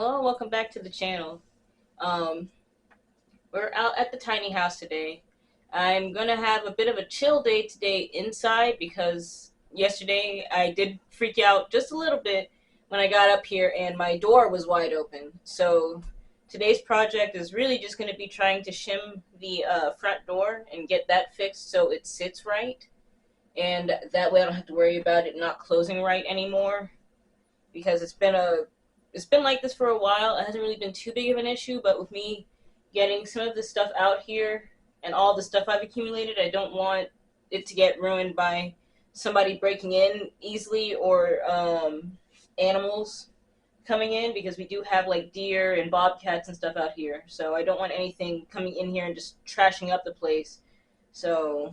Hello, welcome back to the channel. Um, we're out at the tiny house today. I'm gonna have a bit of a chill day today inside because yesterday I did freak out just a little bit when I got up here and my door was wide open. So today's project is really just gonna be trying to shim the front door and get that fixed so it sits right, and that way I don't have to worry about it not closing right anymore because it's been like this for a while. It hasn't really been too big of an issue, but with me getting some of this stuff out here and all the stuff I've accumulated, I don't want it to get ruined by somebody breaking in easily or animals coming in, because we do have like deer and bobcats and stuff out here. So I don't want anything coming in here and just trashing up the place. So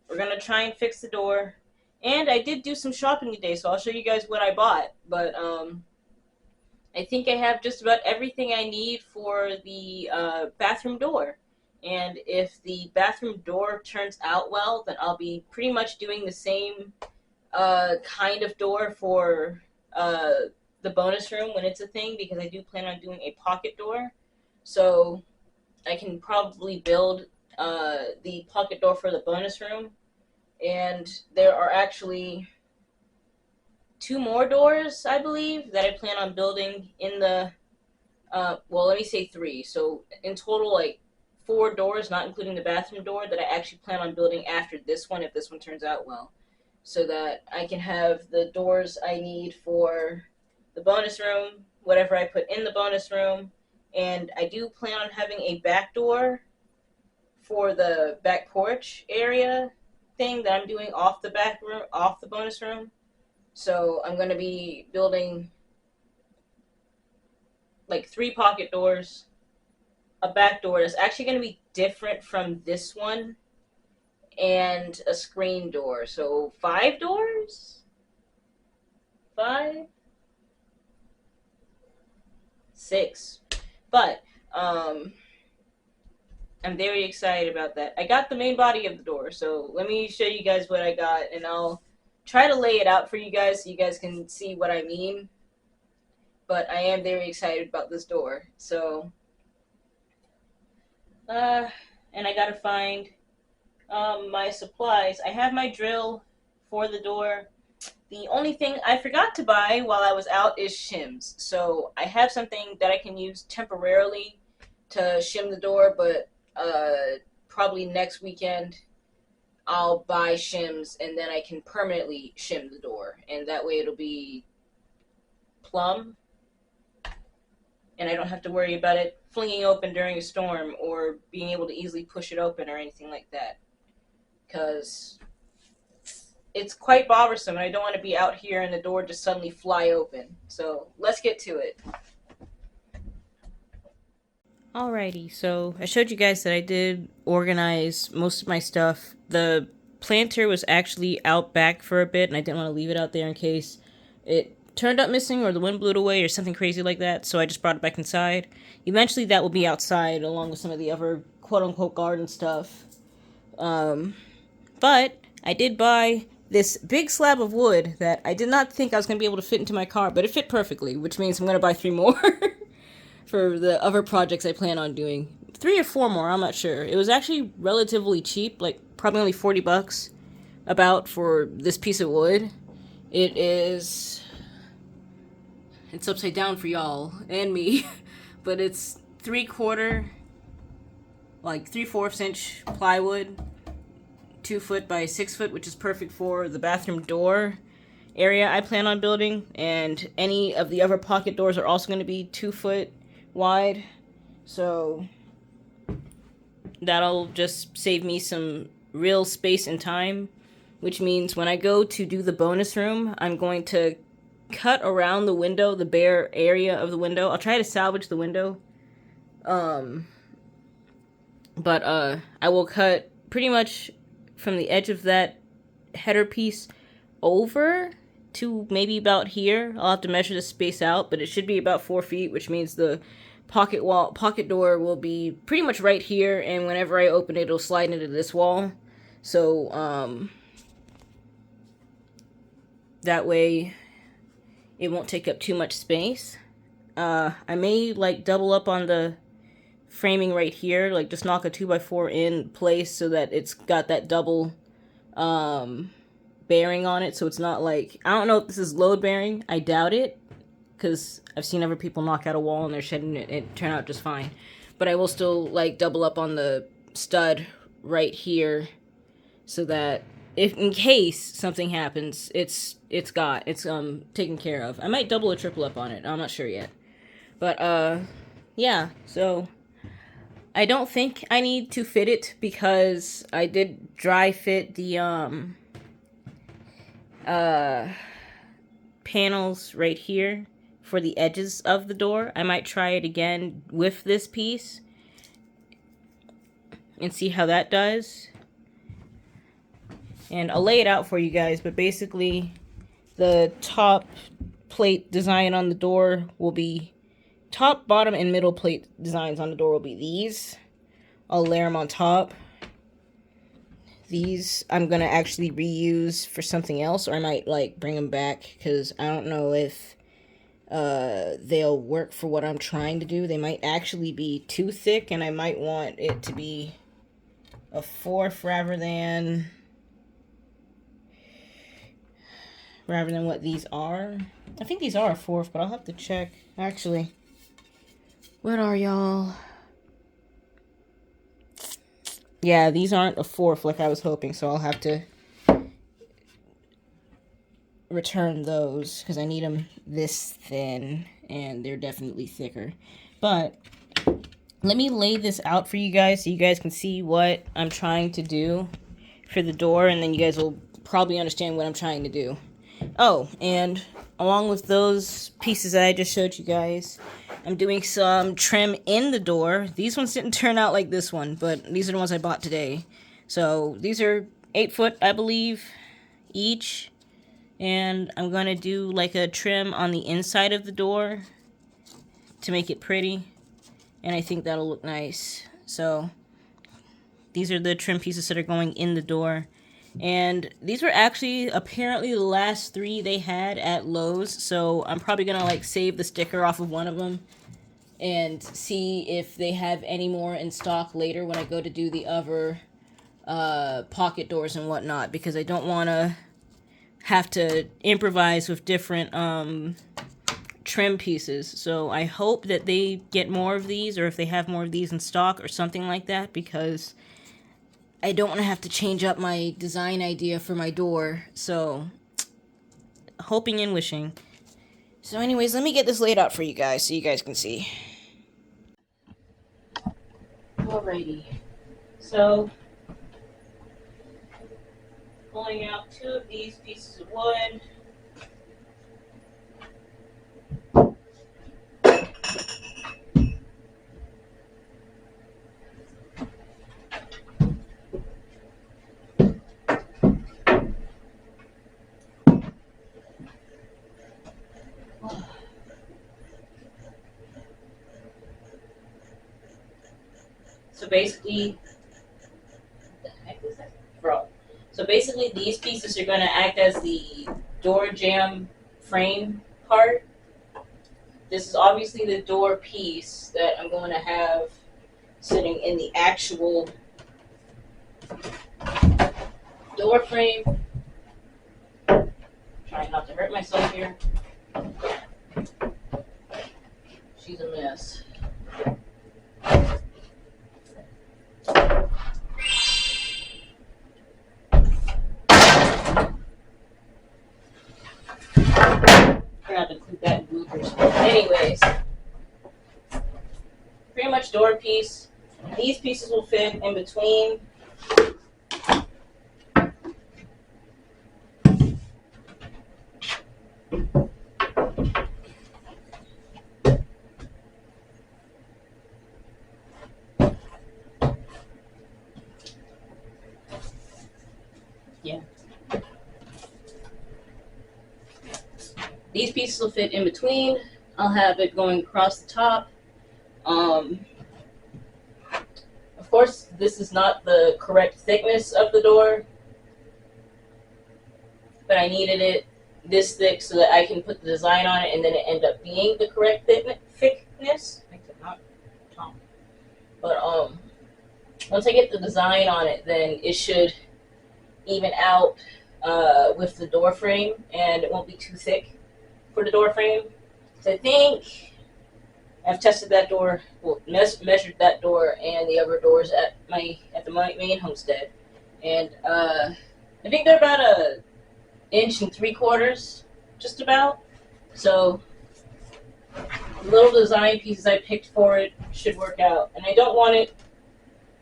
we're gonna try and fix the door. And I did do some shopping today, so I'll show you guys what I bought. But I think I have just about everything I need for the bathroom door. And if the bathroom door turns out well, then I'll be pretty much doing the same kind of door for the bonus room when it's a thing, because I do plan on doing a pocket door. So I can probably build the pocket door for the bonus room. And there are actually two more doors, I believe, that I plan on building in the, well, let me say three. So in total, like four doors, not including the bathroom door, that I actually plan on building after this one, if this one turns out well. So that I can have the doors I need for the bonus room, whatever I put in the bonus room. And I do plan on having a back door for the back porch area thing that I'm doing off the back room, off the bonus room. So I'm going to be building like three pocket doors, a back door that's actually going to be different from this one, and a screen door. So five doors? Five? Six. But I'm very excited about that. I got the main body of the door, so let me show you guys what I got, and I'll try to lay it out for you guys so you guys can see what I mean. But I am very excited about this door. So, and I gotta find my supplies. I have my drill for the door. The only thing I forgot to buy while I was out is shims. So I have something that I can use temporarily to shim the door, but probably next weekend I'll buy shims, and then I can permanently shim the door, and that way it'll be plumb, and I don't have to worry about it flinging open during a storm or being able to easily push it open or anything like that, because it's quite bothersome, and I don't want to be out here and the door just suddenly fly open. So let's get to it. Alrighty, so I showed you guys that I did organize most of my stuff. The planter was actually out back for a bit, and I didn't want to leave it out there in case it turned up missing or the wind blew it away or something crazy like that, so I just brought it back inside. Eventually that will be outside along with some of the other quote-unquote garden stuff. But I did buy this big slab of wood that I did not think I was going to be able to fit into my car, but it fit perfectly, which means I'm going to buy three more. For the other projects I plan on doing. 3 or 4 more, I'm not sure. It was actually relatively cheap, like probably only $40 about for this piece of wood. It's upside down for y'all and me, but it's 3/4, like 3/4 inch plywood, 2 foot by 6 foot, which is perfect for the bathroom door area I plan on building, and any of the other pocket doors are also going to be 2 foot wide, so that'll just save me some real space and time, which means when I go to do the bonus room, I'm going to cut around the window, the bare area of the window. I'll try to salvage the window, but I will cut pretty much from the edge of that header piece over to maybe about here. I'll have to measure the space out, but it should be about 4 feet, which means the pocket door will be pretty much right here, and whenever I open it, it'll slide into this wall. So that way it won't take up too much space. I may like double up on the framing right here, like just knock a 2x4 in place so that it's got that double bearing on it, so it's not like, I don't know if this is load bearing, I doubt it, because I've seen other people knock out a wall and they're shedding it, it turned out just fine. But I will still like double up on the stud right here so that if in case something happens, it's taken care of. I might double or triple up on it, I'm not sure yet. But yeah, so I don't think I need to fit it because I did dry fit the panels right here for the edges of the door. I might try it again with this piece and see how that does. And I'll lay it out for you guys, but basically the top plate design on the door will be top, bottom, and middle plate designs on the door will be these. I'll layer them on top. These I'm gonna actually reuse for something else, or I might like bring them back because I don't know if they'll work for what I'm trying to do. They might actually be too thick, and I might want it to be a 4th rather than what these are. I think these are a 4th, but I'll have to check. Actually, what are y'all? Yeah, these aren't a 4th like I was hoping, so I'll have to return those because I need them this thin, and they're definitely thicker. But let me lay this out for you guys so you guys can see what I'm trying to do for the door, and then you guys will probably understand what I'm trying to do. Oh, and along with those pieces that I just showed you guys, I'm doing some trim in the door. These ones didn't turn out like this one, but these are the ones I bought today. So these are 8 foot, I believe, each. And I'm going to do like a trim on the inside of the door to make it pretty. And I think that'll look nice. So these are the trim pieces that are going in the door. And these were actually apparently the last 3 they had at Lowe's, so I'm probably gonna like save the sticker off of one of them and see if they have any more in stock later when I go to do the other pocket doors and whatnot, because I don't want to have to improvise with different trim pieces. So I hope that they get more of these, or if they have more of these in stock or something like that, because I don't want to have to change up my design idea for my door. So, hoping and wishing. So anyways, let me get this laid out for you guys so you guys can see. Alrighty. So, pulling out 2 of these pieces of wood. So basically, what the heck is that? Bro. So basically these pieces are going to act as the door jamb frame part. This is obviously the door piece that I'm going to have sitting in the actual door frame. Trying not to hurt myself here. She's a mess. Forgot to include that in bloopers. Anyways, pretty much door piece. These pieces will fit in between. Yeah. These pieces will fit in between. I'll have it going across the top. Of course, this is not the correct thickness of the door, but I needed it this thick so that I can put the design on it and then it end up being the correct thickness. Not Tom. But once I get the design on it, then it should even out with the door frame, and it won't be too thick for the door frame. So I think I've tested that door, well, measured that door and the other doors at the main homestead, and I think they're about 1 3/4 inches, just about. So the little design pieces I picked for it should work out, and I don't want it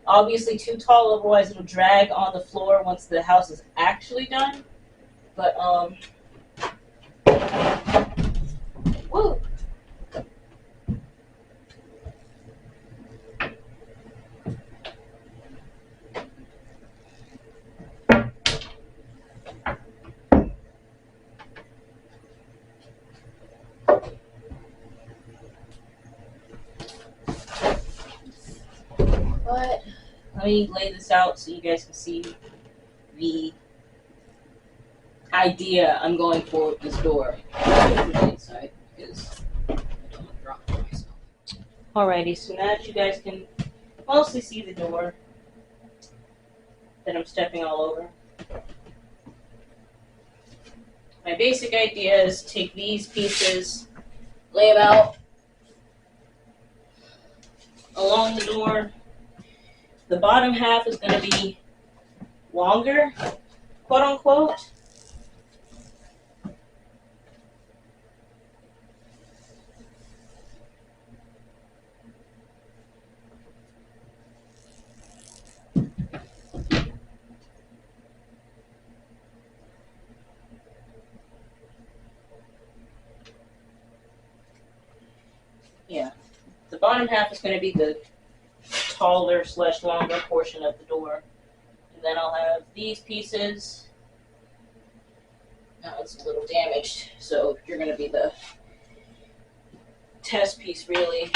obviously too tall, otherwise it'll drag on the floor once the house is actually done. But woo. But let me lay this out so you guys can see the idea I'm going for with this door. Inside because I don't want to drop it myself. Alrighty, so now that you guys can mostly see the door that I'm stepping all over, my basic idea is to take these pieces, lay them out along the door. The bottom half is going to be longer, quote unquote. Yeah, the bottom half is going to be the taller / longer portion of the door, and then I'll have these pieces. Now it's a little damaged, so you're going to be the test piece, really.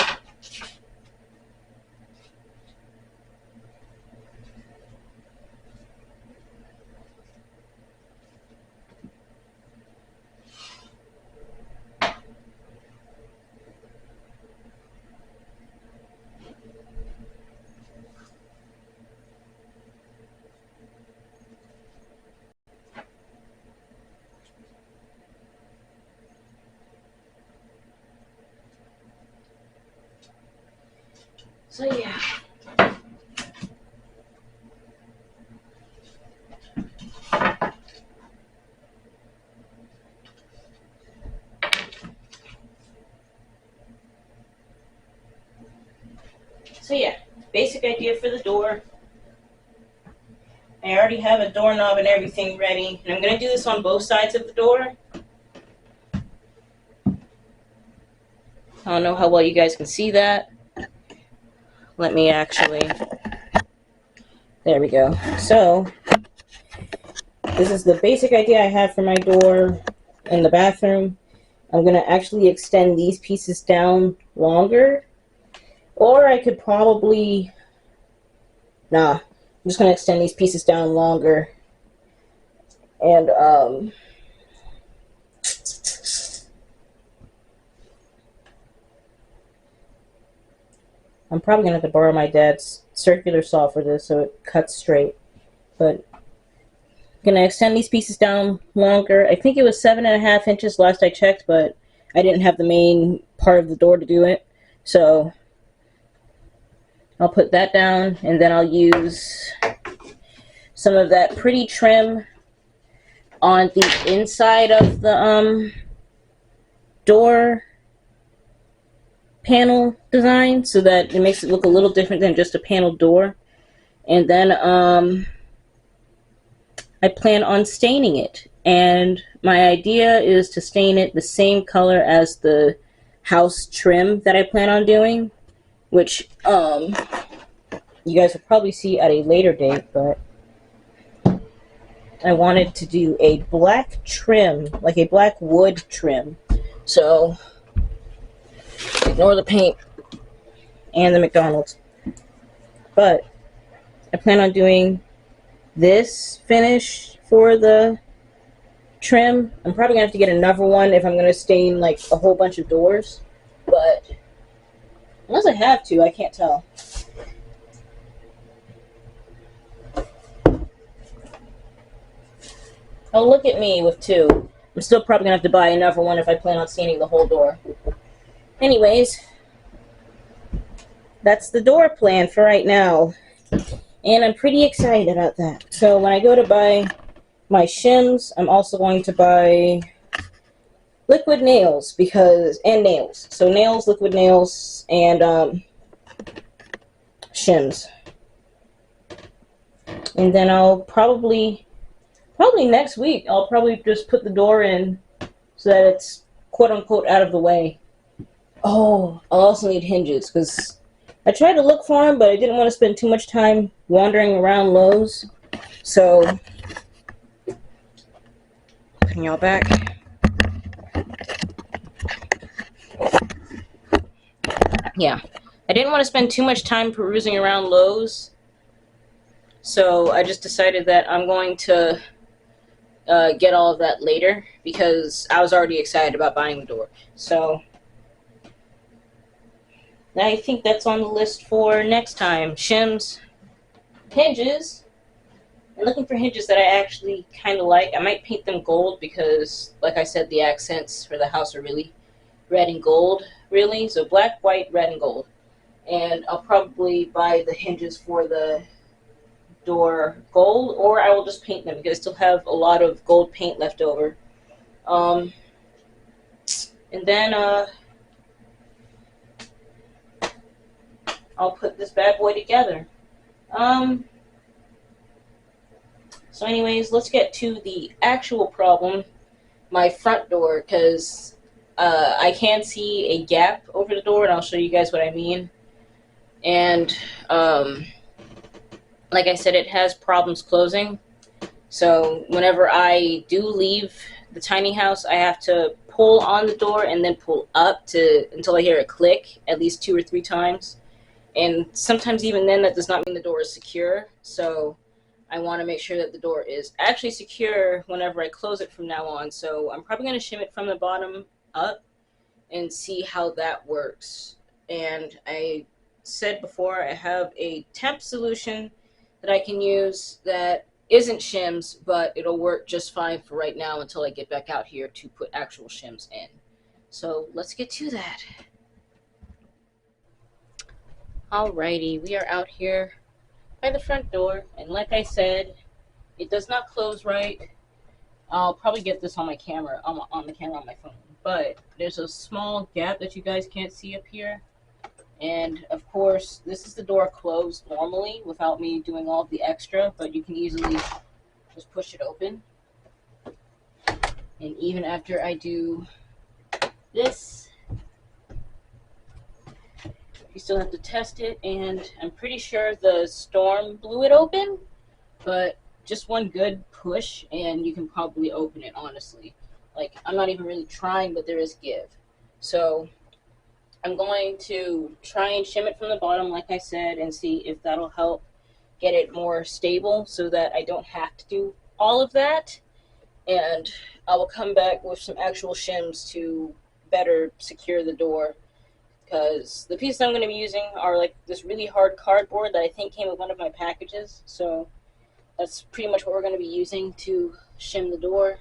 So yeah. So yeah, basic idea for the door. I already have a doorknob and everything ready, and I'm going to do this on both sides of the door. I don't know how well you guys can see that. Let me actually, there we go. So, this is the basic idea I have for my door in the bathroom. I'm going to actually extend these pieces down longer, or I could probably, I'm just going to extend these pieces down longer, and I'm probably going to have to borrow my dad's circular saw for this so it cuts straight. But I'm going to extend these pieces down longer. I think it was 7.5 inches last I checked, but I didn't have the main part of the door to do it. So I'll put that down, and then I'll use some of that pretty trim on the inside of the door panel design so that it makes it look a little different than just a paneled door. And then I plan on staining it, and my idea is to stain it the same color as the house trim that I plan on doing, which you guys will probably see at a later date, but I wanted to do a black trim, like a black wood trim. So ignore the paint and the McDonald's. But I plan on doing this finish for the trim. I'm probably gonna have to get another one if I'm gonna stain like a whole bunch of doors. But unless I have to, I can't tell. Oh, look at me with two. I'm still probably gonna have to buy another one if I plan on staining the whole door. Anyways, that's the door plan for right now. And I'm pretty excited about that. So when I go to buy my shims, I'm also going to buy liquid nails and nails. So nails, liquid nails, and shims. And then I'll probably next week, I'll probably just put the door in so that it's quote unquote out of the way. Oh, I'll also need hinges because I tried to look for them, but I didn't want to spend too much time wandering around Lowe's. So, putting y'all back. Yeah, I didn't want to spend too much time perusing around Lowe's. So I just decided that I'm going to get all of that later because I was already excited about buying the door. So I think that's on the list for next time. Shims, hinges. I'm looking for hinges that I actually kind of like. I might paint them gold because, like I said, the accents for the house are really red and gold, really. So black, white, red, and gold. And I'll probably buy the hinges for the door gold, or I will just paint them because I still have a lot of gold paint left over. And then I'll put this bad boy together. So anyways, let's get to the actual problem, my front door, because I can see a gap over the door, and I'll show you guys what I mean. And like I said, it has problems closing. So whenever I do leave the tiny house, I have to pull on the door and then pull up until I hear a click at least 2 or 3 times. And sometimes even then, that does not mean the door is secure. So I want to make sure that the door is actually secure whenever I close it from now on. So I'm probably going to shim it from the bottom up and see how that works. And I said before, I have a temp solution that I can use that isn't shims, but it'll work just fine for right now until I get back out here to put actual shims in. So let's get to that. Alrighty, we are out here by the front door, and like I said, it does not close right. I'll probably get this on my camera, on the camera on my phone, but there's a small gap that you guys can't see up here. And of course, this is the door closed normally without me doing all of the extra, but you can easily just push it open. And even after I do this, you still have to test it, and I'm pretty sure the storm blew it open, but just one good push and you can probably open it, honestly. Like, I'm not even really trying, but there is give. So I'm going to try and shim it from the bottom, like I said, and see if that'll help get it more stable so that I don't have to do all of that. And I will come back with some actual shims to better secure the door, because the pieces I'm going to be using are like this really hard cardboard that I think came with one of my packages. So that's pretty much what we're going to be using to shim the door.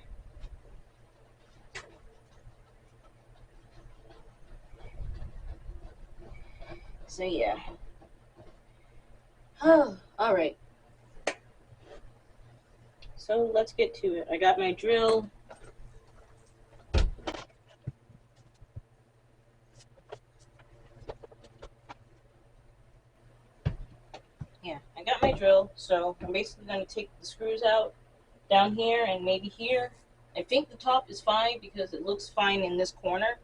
So yeah. Oh, all right. So let's get to it. I got my drill. Yeah, I got my drill. So I'm basically going to take the screws out down here and maybe here. I think the top is fine because it looks fine in this corner.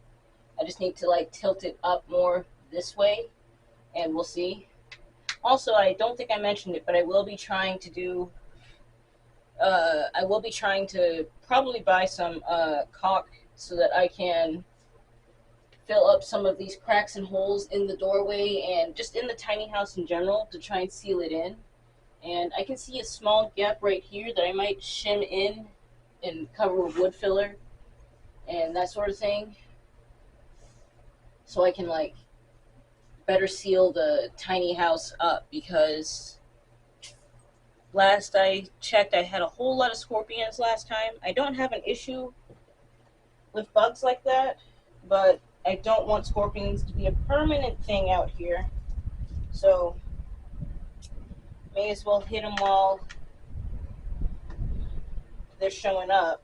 I just need to like tilt it up more this way, and we'll see. Also, I don't think I mentioned it, but I will be trying to do probably buy some caulk so that I can fill up some of these cracks and holes in the doorway and just in the tiny house in general to try and seal it in. And I can see a small gap right here that I might shim in and cover with wood filler and that sort of thing, so I can like better seal the tiny house up, because last I checked I had a whole lot of scorpions last time. I don't have an issue with bugs like that, but I don't want scorpions to be a permanent thing out here, so may as well hit them while they're showing up.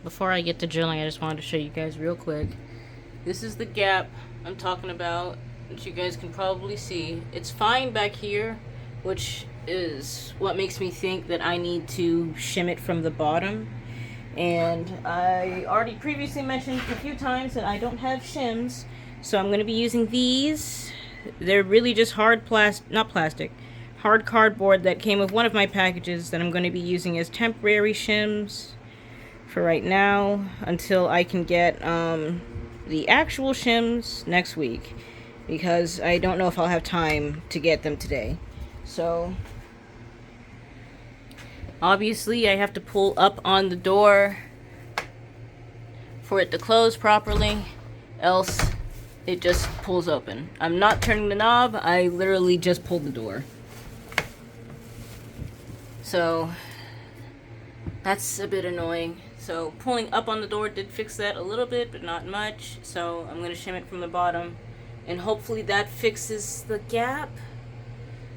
Before I get to drilling, I just wanted to show you guys real quick. This is the gap I'm talking about, which you guys can probably see. It's fine back here, which is what makes me think that I need to shim it from the bottom. And I already previously mentioned a few times that I don't have shims, so I'm going to be using these. They're really just hard hard cardboard that came with one of my packages that I'm going to be using as temporary shims for right now until I can get the actual shims next week, because I don't know if I'll have time to get them today. So obviously I have to pull up on the door for it to close properly, else it just pulls open. I'm not turning the knob, I literally just pulled the door. So that's a bit annoying. So pulling up on the door did fix that a little bit, but not much. So I'm going to shim it from the bottom, and hopefully that fixes the gap.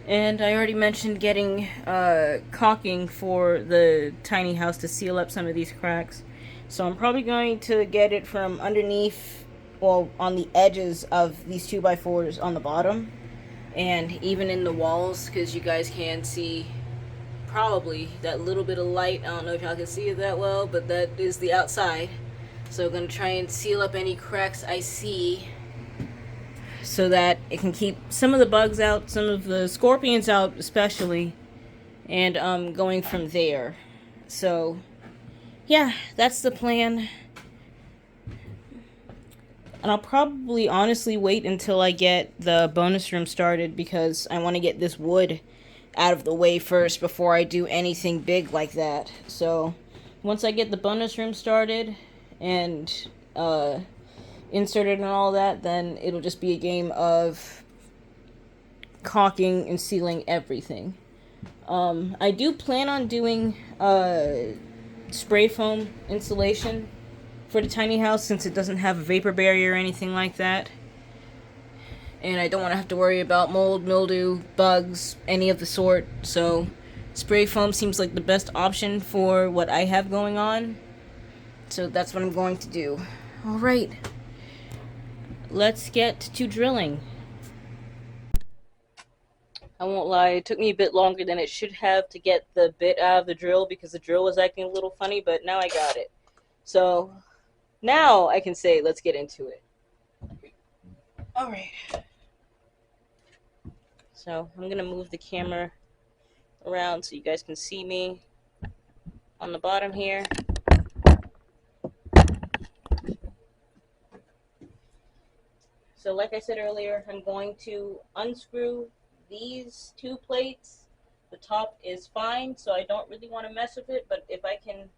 And I already mentioned getting caulking for the tiny house to seal up some of these cracks. So I'm probably going to get it from underneath, well, on the edges of these 2x4s on the bottom, and even in the walls, because you guys can see probably that little bit of light. I don't know if y'all can see it that well, but that is the outside. So I'm going to try and seal up any cracks I see so that it can keep some of the bugs out, some of the scorpions out especially, and going from there. So yeah, that's the plan. And I'll probably honestly wait until I get the bonus room started, because I want to get this wood out of the way first before I do anything big like that. So once I get the bonus room started and inserted and all that, then it'll just be a game of caulking and sealing everything. I do plan on doing spray foam insulation for the tiny house, since it doesn't have a vapor barrier or anything like that. And I don't want to have to worry about mold, mildew, bugs, any of the sort. So spray foam seems like the best option for what I have going on. So that's what I'm going to do. Alright, let's get to drilling. I won't lie, it took me a bit longer than it should have to get the bit out of the drill, because the drill was acting a little funny, but now I got it. So now I can say let's get into it. Alright. So I'm going to move the camera around so you guys can see me on the bottom here. So like I said earlier, I'm going to unscrew these two plates. The top is fine, so I don't really want to mess with it, but if I can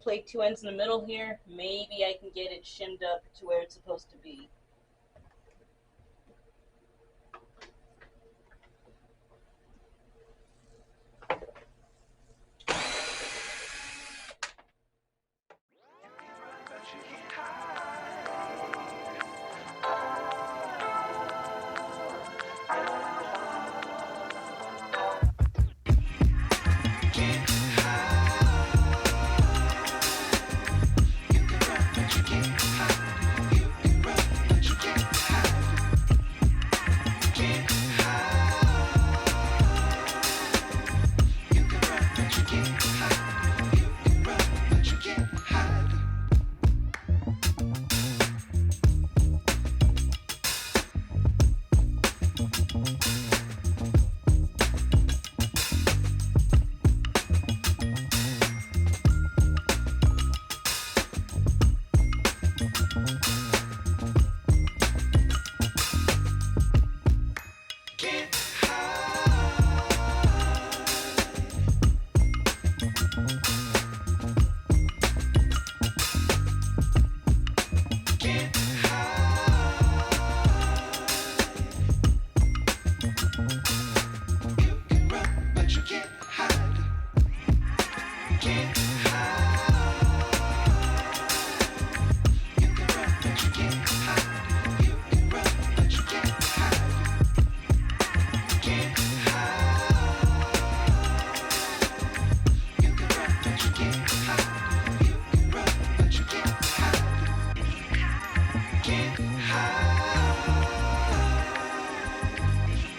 plate two ends in the middle here, maybe I can get it shimmed up to where it's supposed to be.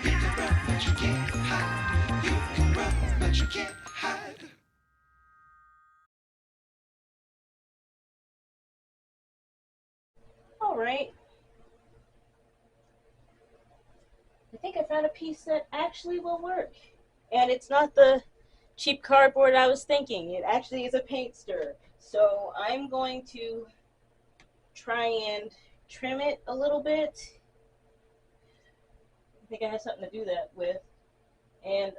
You can run, but you can't hide. You can run, but you can't hide. All right. I think I found a piece that actually will work. And it's not the cheap cardboard I was thinking. It actually is a paint stirrer. So I'm going to try and trim it a little bit. I think I have something to do that with. And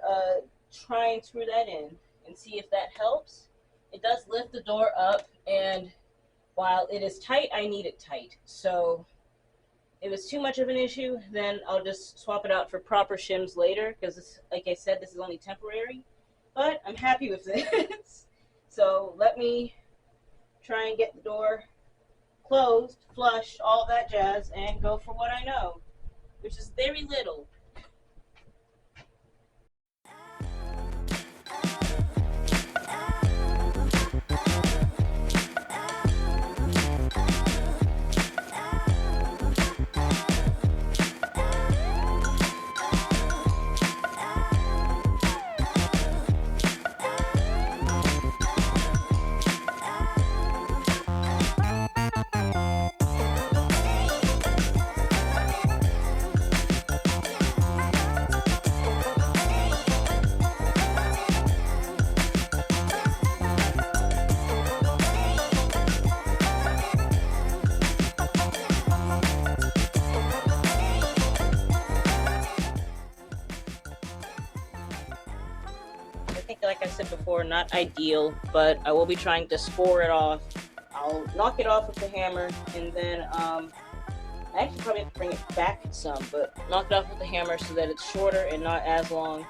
try and screw that in and see if that helps. It does lift the door up, and while it is tight, I need it tight. So if it's too much of an issue, then I'll just swap it out for proper shims later, because like I said, this is only temporary. But I'm happy with this. So let me try and get the door closed, flush, all that jazz, and go for what I know, which is very little. I think, like I said before, not ideal, but I will be trying to score it off. I'll knock it off with the hammer, and then I actually probably have to bring it back some, but knock it off with the hammer so that it's shorter and not as long,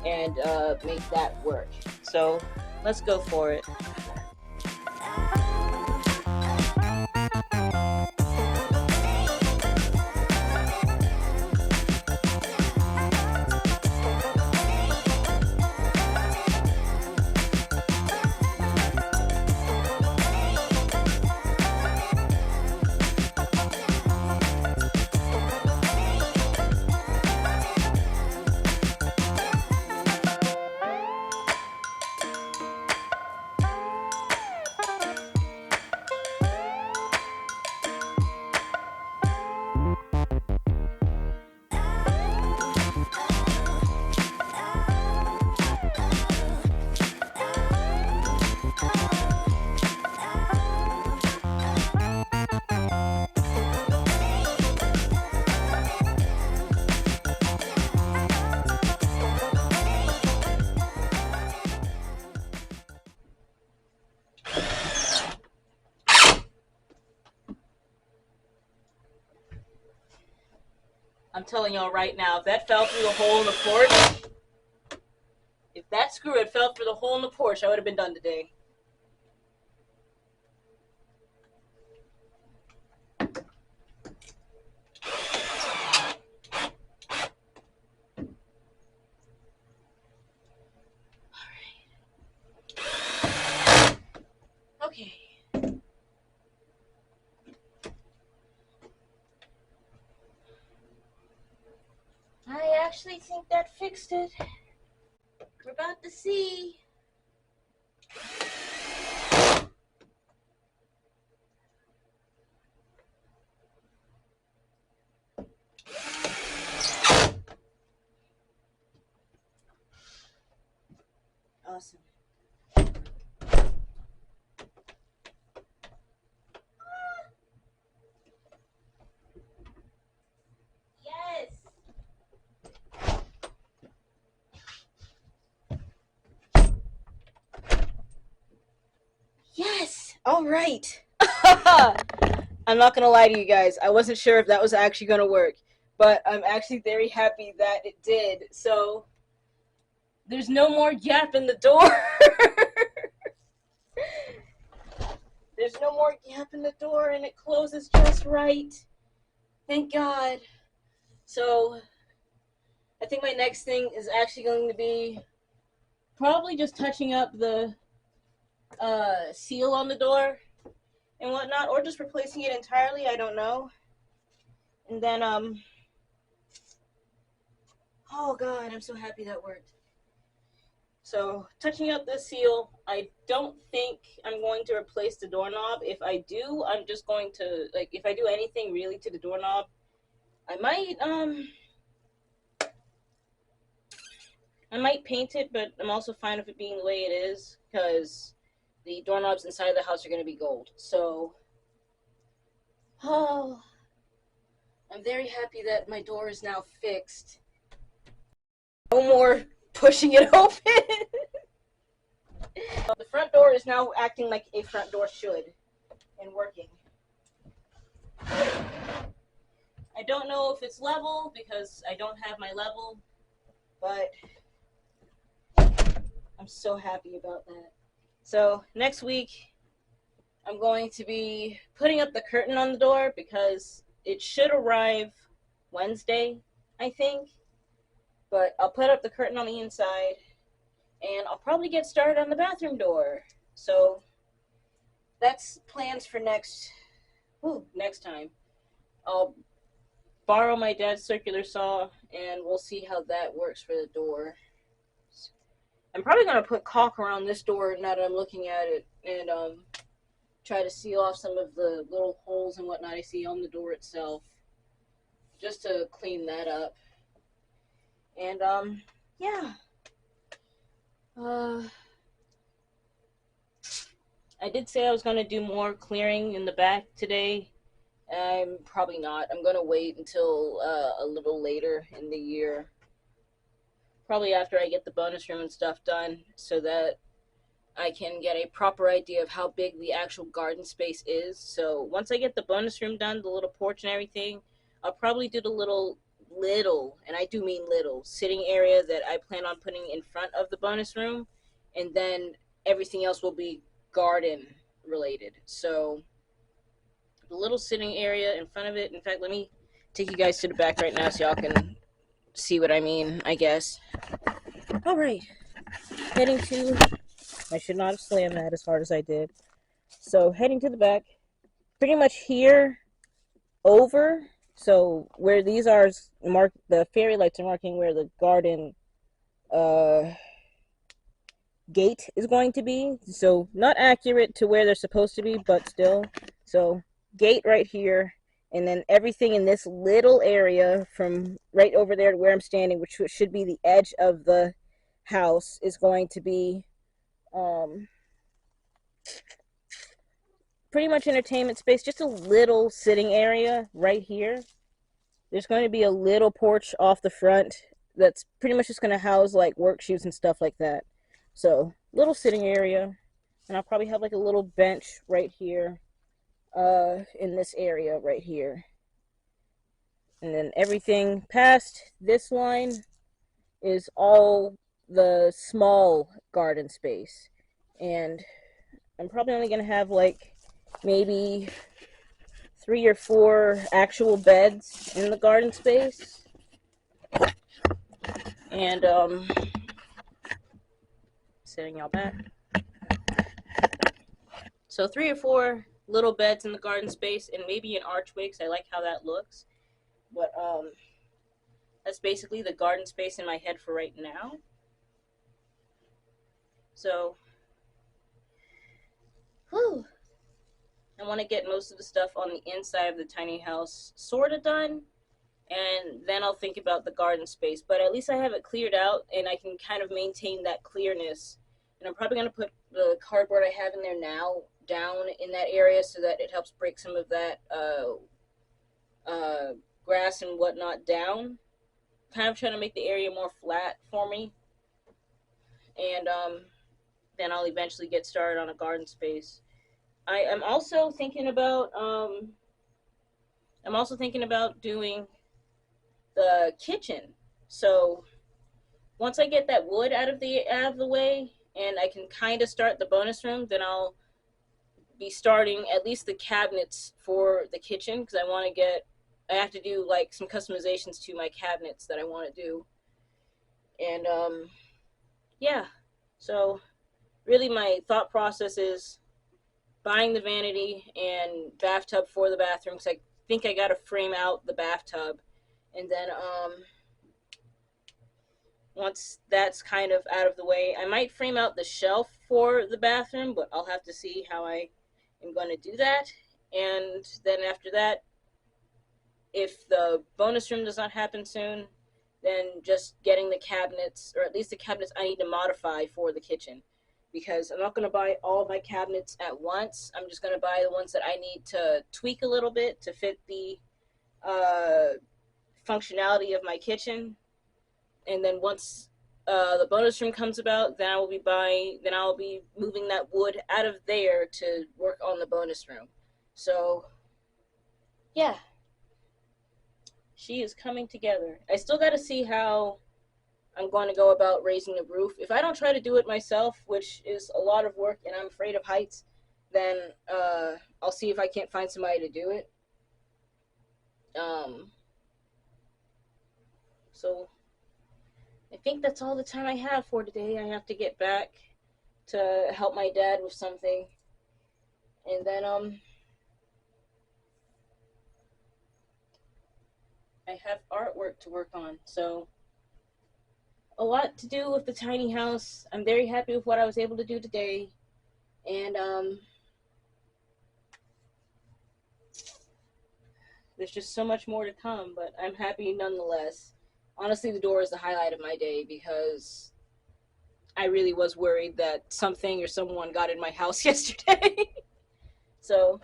and make that work. So let's go for it. I'm telling y'all right now, if that fell through the hole in the porch, if that screw had fell through the hole in the porch, I would have been done today. Okay. I actually think that fixed it. We're about to see. Awesome. Yes. Yes. All right. I'm not gonna lie to you guys. I wasn't sure if that was actually gonna work, but I'm actually very happy that it did. So there's no more gap in the door. There's no more gap in the door, and it closes just right. Thank God. So I think my next thing is actually going to be probably just touching up the seal on the door and whatnot, or just replacing it entirely. I don't know. And then oh god, I'm so happy that worked. So touching up the seal, I don't think I'm going to replace the doorknob. If I do, I'm just going to, like, if I do anything really to the doorknob, I might paint it, but I'm also fine with it being the way it is because the doorknobs inside the house are going to be gold. So, oh, I'm very happy that my door is now fixed. No more pushing it open. The front door is now acting like a front door should and working. I don't know if it's level because I don't have my level, but I'm so happy about that. So next week, I'm going to be putting up the curtain on the door because it should arrive Wednesday, I think. But I'll put up the curtain on the inside, and I'll probably get started on the bathroom door. So that's plans for next time. I'll borrow my dad's circular saw, and we'll see how that works for the door. I'm probably going to put caulk around this door now that I'm looking at it, and try to seal off some of the little holes and whatnot I see on the door itself, just to clean that up. And yeah. I did say I was going to do more clearing in the back today. I'm probably not. I'm going to wait until a little later in the year. Probably after I get the bonus room and stuff done, so that I can get a proper idea of how big the actual garden space is. So once I get the bonus room done, the little porch and everything, I'll probably do the little, and I do mean little, sitting area that I plan on putting in front of the bonus room. And then everything else will be garden related. So the little sitting area in front of it. In fact, let me take you guys to the back right now so y'all can see what I mean, I guess. All right. Heading to, I should not have slammed that as hard as I did. So heading to the back, pretty much here over. So where these are marked, the fairy lights are marking where the garden gate is going to be. So not accurate to where they're supposed to be, but still. So gate right here, and then everything in this little area from right over there to where I'm standing, which should be the edge of the house, is going to be pretty much entertainment space, just a little sitting area right here. There's going to be a little porch off the front that's pretty much just going to house like work shoes and stuff like that. So little sitting area, and I'll probably have like a little bench right here in this area right here. And then everything past this line is all the small garden space. And I'm probably only going to have like maybe 3 or 4 actual beds in the garden space. And sitting y'all back. So 3 or 4 little beds in the garden space, and maybe an archway because I like how that looks. But that's basically the garden space in my head for right now. So, whew. I want to get most of the stuff on the inside of the tiny house sort of done, and then I'll think about the garden space. But at least I have it cleared out, and I can kind of maintain that clearness. And I'm probably going to put the cardboard I have in there now down in that area so that it helps break some of that grass and whatnot down. Kind of trying to make the area more flat for me. And then I'll eventually get started on a garden space. I am also thinking about doing the kitchen. So once I get that wood out of the way and I can kind of start the bonus room, then I'll be starting at least the cabinets for the kitchen because I have to do like some customizations to my cabinets that I want to do. And yeah, so really my thought process is buying the vanity and bathtub for the bathroom because think I gotta frame out the bathtub, and then once that's kind of out of the way, I might frame out the shelf for the bathroom, but I'll have to see how I am going to do that. And then after that, if the bonus room does not happen soon, then just getting the cabinets, or at least the cabinets I need to modify for the kitchen. Because I'm not going to buy all of my cabinets at once. I'm just going to buy the ones that I need to tweak a little bit to fit the uh, functionality of my kitchen. And then once the bonus room comes about, then I'll be moving that wood out of there to work on the bonus room. So yeah, she is coming together. I still got to see how I'm going to go about raising the roof. If I don't try to do it myself, which is a lot of work, and I'm afraid of heights, then I'll see if I can't find somebody to do it. Um, so I think that's all the time I have for today. I have to get back to help my dad with something, and then I have artwork to work on. So a lot to do with the tiny house. I'm very happy with what I was able to do today, and there's just so much more to come. But I'm happy nonetheless. Honestly, the door is the highlight of my day because I really was worried that something or someone got in my house yesterday. So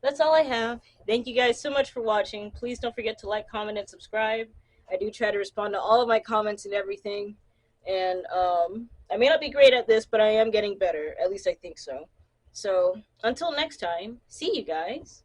that's all I have. Thank you guys so much for watching. Please don't forget to like, comment, and subscribe. I do try to respond to all of my comments and everything. And I may not be great at this, but I am getting better. At least I think so. So until next time, see you guys.